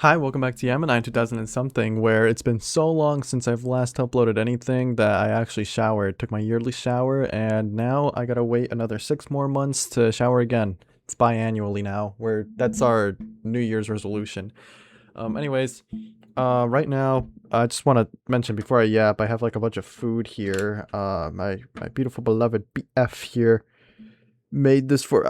Hi, welcome back to Yamana 2000 and something, where it's been so long since I've last uploaded anything that I actually showered. Took my yearly shower, and now I gotta wait another 6 more months to shower again. It's biannually now, where that's our New Year's resolution. Anyways, right now, I just want to mention before I yap, I have like a bunch of food here. My beautiful beloved BF here made this for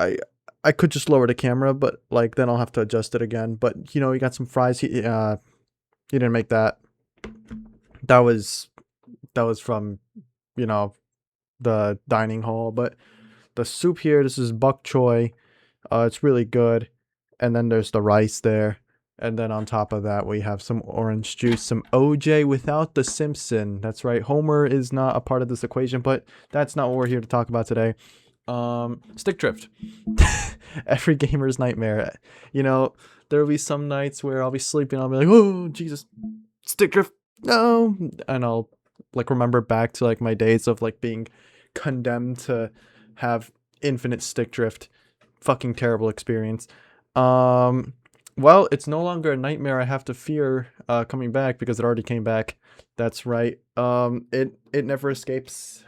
I could just lower the camera, but like then I'll have to adjust it again. But you know, you got some fries. He didn't make that. That was that was from you know the dining hall. But the soup here, this is bok choy. It's really good. And then there's the rice there. And then on top of that, we have some orange juice, some OJ without the Simpson. That's right. Homer is not a part of this equation, but that's not what we're here to talk about today. Stick drift. Every gamer's nightmare. You know, there'll be some nights where I'll be sleeping, I'll be like, oh Jesus, stick drift, no, and I'll like remember back to like my days of like being condemned to have infinite stick drift. Fucking terrible experience. Well, it's no longer a nightmare I have to fear coming back because it already came back. That's right. It never escapes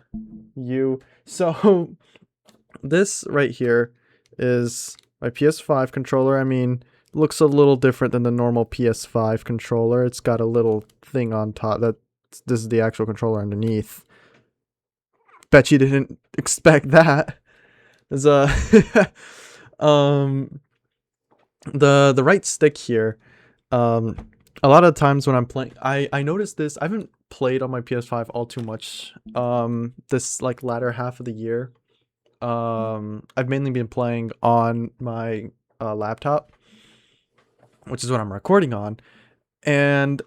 you. So this right here is my PS5 controller. I mean, looks a little different than the normal PS5 controller. It's got a little thing on top that this is the actual controller underneath. Bet you didn't expect that. There's a the right stick here. A lot of times when I'm playing, I noticed this. I haven't played on my PS5 all too much this like latter half of the year. I've mainly been playing on my laptop, which is what I'm recording on, and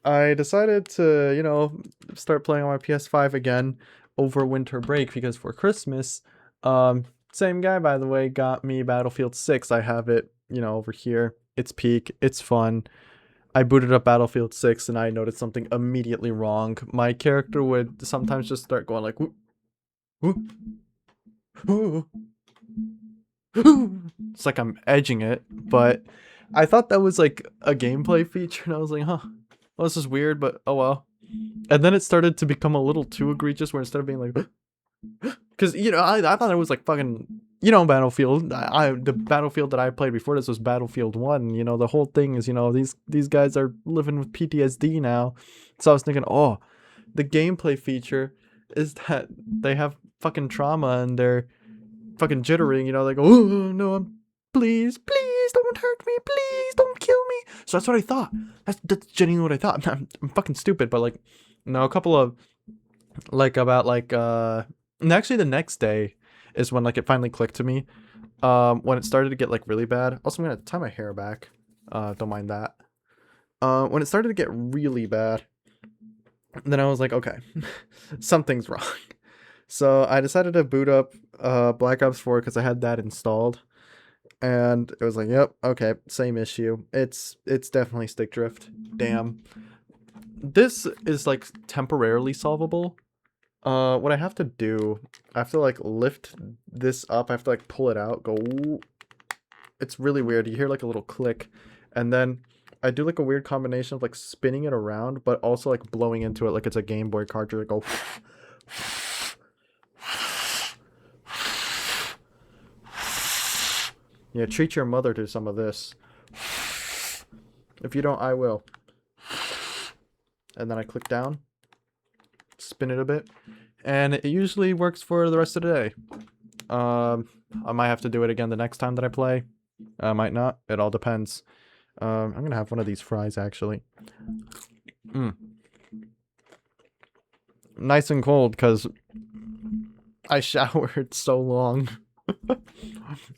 I decided to, start playing on my PS5 again over winter break because for Christmas, same guy, by the way, got me Battlefield 6. I have it, over here. It's peak. It's fun. I booted up Battlefield 6 and I noticed something immediately wrong. My character would sometimes just start going like, whoop, whoop, whoop, it's like I'm edging it, but I thought that was like a gameplay feature, and I was like, huh, well, this is weird, but oh well. And then it started to become a little too egregious, where instead of being like, because I thought it was like fucking, Battlefield. The Battlefield that I played before this was Battlefield 1. The whole thing is, these guys are living with PTSD now. So I was thinking, oh, the gameplay feature is that they have fucking trauma and they're fucking jittering, like, oh no, please don't hurt me, please don't kill me. So that's what I thought. That's genuinely what I thought. I'm fucking stupid, but like, no, a couple of like about like and actually the next day is when like it finally clicked to me. When it started to get like really bad. Also, I'm gonna tie my hair back. Don't mind that. When it started to get really bad, then I was like, okay, something's wrong. So I decided to boot up Black Ops 4 because I had that installed, and it was like, yep, okay, same issue. It's definitely stick drift. Damn. This is like temporarily solvable. What I have to do, I have to like lift this up. I have to like pull it out. Go. It's really weird. You hear like a little click, and then I do like a weird combination of like spinning it around, but also like blowing into it like it's a Game Boy cartridge. Go. Yeah, treat your mother to some of this. If you don't, I will. And then I click down, spin it a bit, and it usually works for the rest of the day. I might have to do it again the next time that I play. I might not. It all depends. I'm gonna have one of these fries actually. Nice and cold because I showered so long.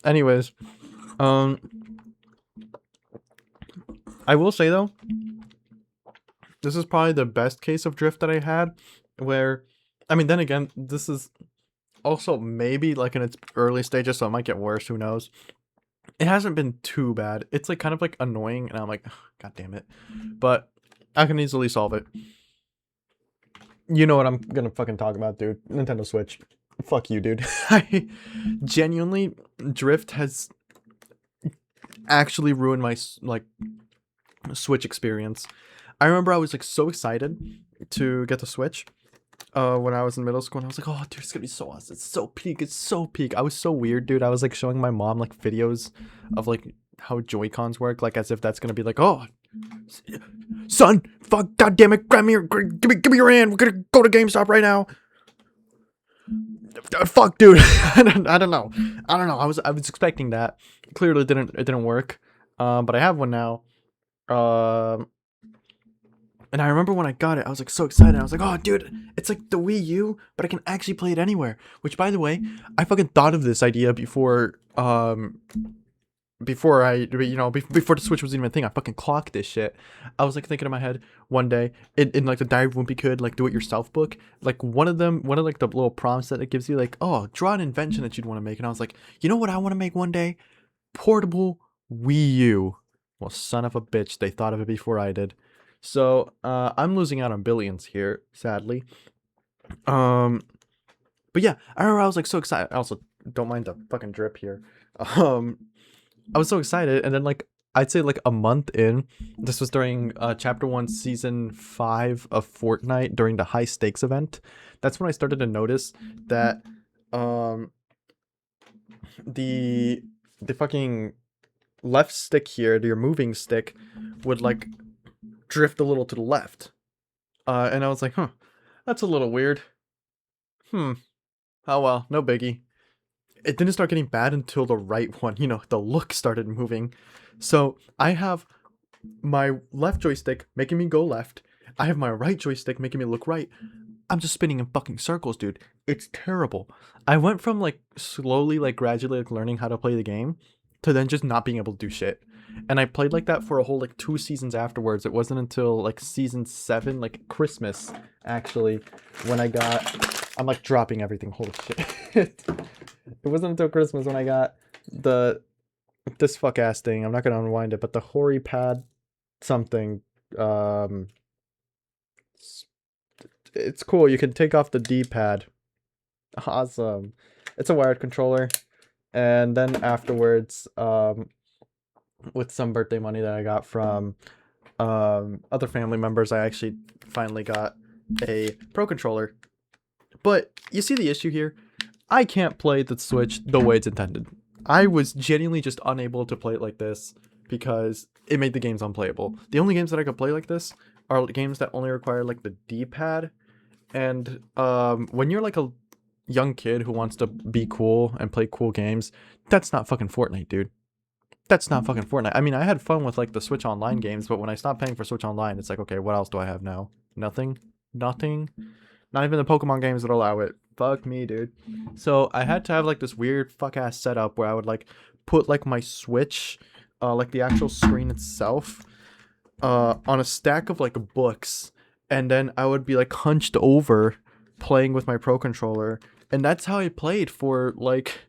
Anyways, I will say though, this is probably the best case of drift that I had, where, I mean, then again, this is also maybe like in its early stages, so it might get worse, who knows. It hasn't been too bad. It's like kind of like annoying, and I'm like, god damn it. But I can easily solve it. You know what I'm gonna fucking talk about, dude. Nintendo Switch. Fuck you, dude. I genuinely, drift has actually ruined my, like, Switch experience. I remember I was like so excited to get the Switch when I was in middle school, and I was like, oh dude, it's gonna be so awesome. It's so peak, it's so peak. I was so weird, dude. I was like showing my mom like videos of like how Joy-Cons work, like as if that's gonna be like, oh son, fuck, god damn it, grab me give me your hand, we're gonna go to GameStop right now. Fuck, dude. I don't know. I was expecting that. Clearly it didn't work. But I have one now. Um and I remember when I got it, I was like so excited. I was like, "Oh, dude, it's like the Wii U, but I can actually play it anywhere." Which, by the way, I fucking thought of this idea before before the Switch was even a thing. I fucking clocked this shit. I was like thinking in my head one day in like the Diary of Wimpy Kid like do it yourself book. Like one of like the little prompts that it gives you, like, oh, draw an invention that you'd want to make. And I was like, you know what I want to make one day? Portable Wii U. Well, son of a bitch, they thought of it before I did. So I'm losing out on billions here, sadly. Um, but yeah, I remember I was like so excited. I also don't mind the fucking drip here. Um, I was so excited, and then like I'd say like a month in, this was during chapter 1 season 5 of Fortnite during the high stakes event. That's when I started to notice that um the fucking left stick here, your moving stick, would like drift a little to the left. And I was like, huh, that's a little weird. Hmm. Oh well, no biggie. It didn't start getting bad until the right one, the look started moving. So I have my left joystick making me go left. I have my right joystick making me look right. I'm just spinning in fucking circles, dude. It's terrible. I went from like slowly, like gradually, like learning how to play the game to then just not being able to do shit. And I played like that for a whole like 2 seasons afterwards. It wasn't until like season 7, like Christmas, actually, when I'm like dropping everything. Holy shit. It wasn't until Christmas when I got this fuck ass thing. I'm not gonna unwind it, but the Hori pad something. Um, it's cool. You can take off the D-pad. Awesome. It's a wired controller. And then afterwards, with some birthday money that I got from other family members, I actually finally got a Pro controller. But you see the issue here? I can't play the Switch the way it's intended. I was genuinely just unable to play it like this because it made the games unplayable. The only games that I could play like this are games that only require like the D-pad. And when you're like a young kid who wants to be cool and play cool games, that's not fucking Fortnite, dude. That's not fucking Fortnite. I mean, I had fun with like the Switch Online games, but when I stopped paying for Switch Online, it's like, okay, what else do I have now? Nothing? Nothing? Not even the Pokemon games that allow it. Fuck me, dude. So I had to have like this weird fuck ass setup where I would like put like my Switch, like the actual screen itself, on a stack of like books, and then I would be like hunched over playing with my Pro controller, and that's how I played for like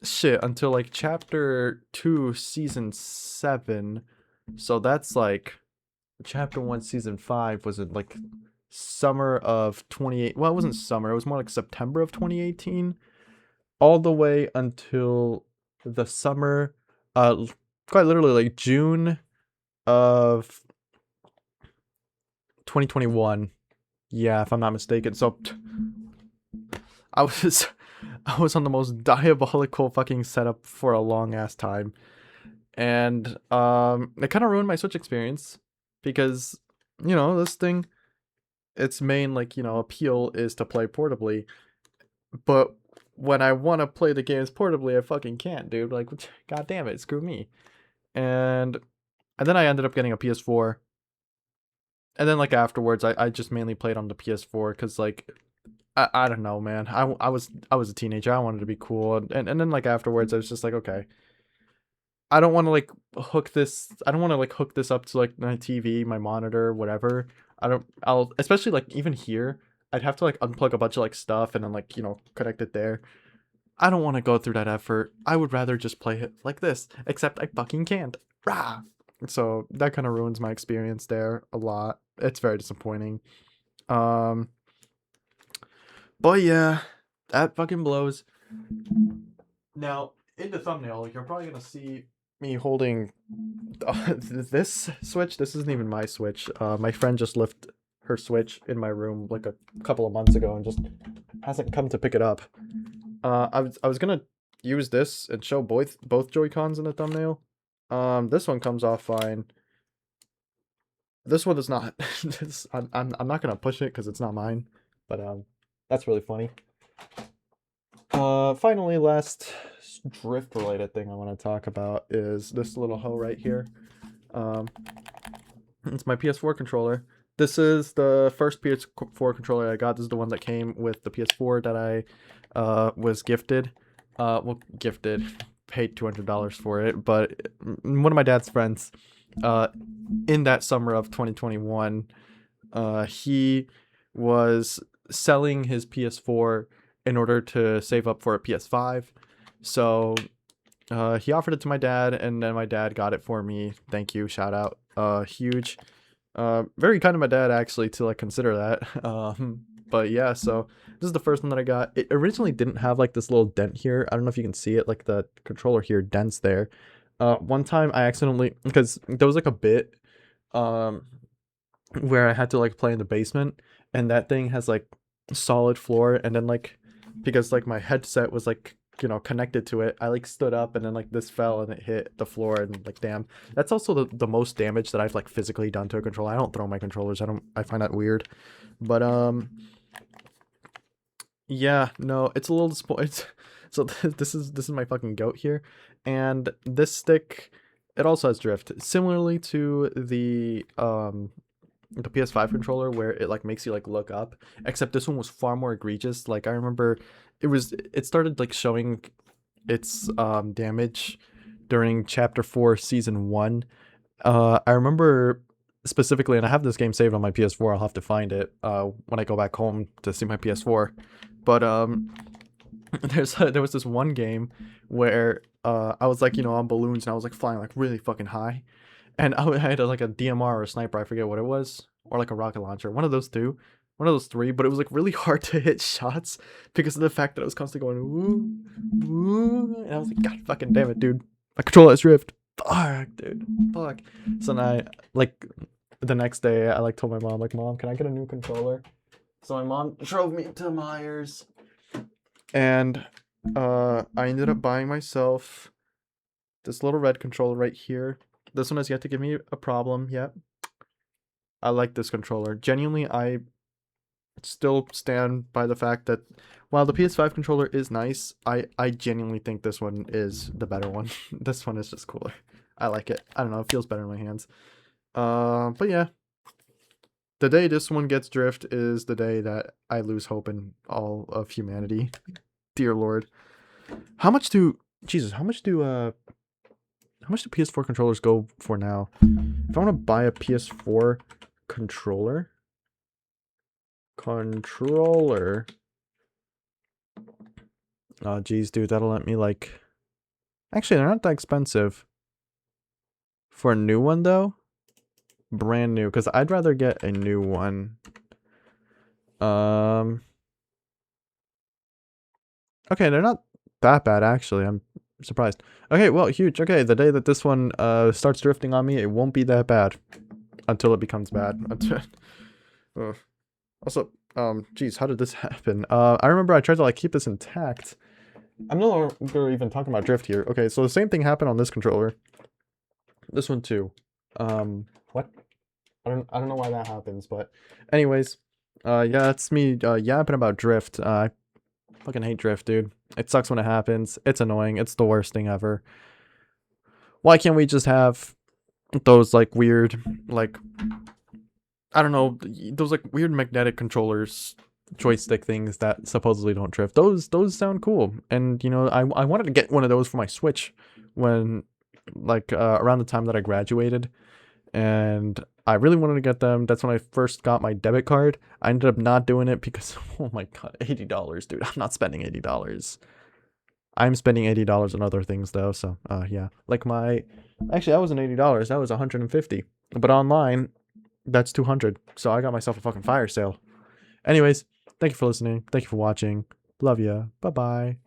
shit until like chapter 2 season 7. So that's like chapter 1 season 5 was in like summer of 28. Well, it wasn't summer, it was more like September of 2018, all the way until the summer, quite literally like June of 2021. Yeah, if I'm not mistaken. So I was I was on the most diabolical fucking setup for a long ass time. And it kind of ruined my Switch experience because this thing, its main like appeal is to play portably, but when I want to play the games portably, I fucking can't, dude. Like, god damn it, screw me. And then I ended up getting a PS4, and then like afterwards I just mainly played on the PS4 because like I don't know, man. I was a teenager. I wanted to be cool, and then like afterwards I was just like, okay, I don't want to like hook this. I don't want to like hook this up to like my TV, my monitor, whatever. I'll especially like even here, I'd have to like unplug a bunch of like stuff and then like connect it there. I don't want to go through that effort. I would rather just play it like this, except I fucking can't. Rah! So that kind of ruins my experience there a lot. It's very disappointing. Um, but yeah, that fucking blows. Now, in the thumbnail, you're probably gonna see. me holding this Switch. This isn't even my Switch. My friend just left her Switch in my room like a couple of months ago and just hasn't come to pick it up. I was gonna use this and show both Joy-Cons in the thumbnail. This one comes off fine. This one is not. I'm not gonna push it because it's not mine. But that's really funny. Finally, last drift related thing I want to talk about is this little hoe right here. Um, it's my PS4 controller. This is the first PS4 controller I got. This is the one that came with the PS4 that I was gifted. Well, gifted, paid $200 for it, but one of my dad's friends, in that summer of 2021, he was selling his PS4 in order to save up for a PS5. So he offered it to my dad, and then my dad got it for me. Thank you, shout out. Huge. Very kind of my dad actually to like consider that. But yeah, so this is the first one that I got. It originally didn't have like this little dent here. I don't know if you can see it, like the controller here dents there. One time I accidentally, because there was like a bit where I had to like play in the basement, and that thing has like solid floor, and then like because like my headset was like, you know, connected to it, I like stood up and then like this fell and it hit the floor, and like damn, that's also the most damage that I've like physically done to a controller. I don't throw my controllers. I find that weird. But yeah, no, it's a little disappointing. So this is my fucking goat here, and this stick, it also has drift, similarly to the PS5 controller, where it like makes you like look up, except this one was far more egregious. Like I remember it started like showing its damage during chapter 4 season 1. I remember specifically, and I have this game saved on my PS4. I'll have to find it when I go back home to see my PS4. But there was this one game where I was like, you know, on balloons, and I was like flying like really fucking high, and I had like a DMR or a sniper, I forget what it was, or like a rocket launcher, one of those two, one of those three. But it was like really hard to hit shots because of the fact that I was constantly going woo, woo, and I was like, God fucking damn it, dude, my controller has drift. Fuck, dude, fuck. So then I like the next day I like told my mom, like, Mom, can I get a new controller? So my mom drove me to Myers, and I ended up buying myself this little red controller right here. This one has yet to give me a problem yet. I like this controller. Genuinely, I still stand by the fact that while the PS5 controller is nice, I genuinely think this one is the better one. This one is just cooler. I like it. I don't know, it feels better in my hands. But yeah. The day this one gets drift is the day that I lose hope in all of humanity. Dear Lord. How much do PS4 controllers go for now? If I want to buy a PS4 controller, oh geez, dude, that'll let me like, actually they're not that expensive for a new one though, brand new, because I'd rather get a new one. Okay, they're not that bad actually. I'm surprised. Okay, well, huge. Okay, the day that this one starts drifting on me, it won't be that bad until it becomes bad. Also, geez, how did this happen? I remember I tried to like keep this intact. I'm no longer even talking about drift here. Okay, so the same thing happened on this controller. This one too. What? I don't know why that happens, but anyways, yeah, that's me yapping about drift. I fucking hate drift, dude. It sucks when it happens. It's annoying. It's the worst thing ever. Why can't we just have those like weird, like, I don't know, those like weird magnetic controllers, joystick things that supposedly don't drift? Those sound cool. And you know, I wanted to get one of those for my Switch when like around the time that I graduated, and I really wanted to get them. That's when I first got my debit card. I ended up not doing it because, oh my god, $80, dude. I'm not spending $80. I'm spending $80 on other things though, so yeah. Like actually that wasn't $80, that was $150. But online, that's $200. So I got myself a fucking fire sale. Anyways, thank you for listening. Thank you for watching. Love ya. Bye-bye.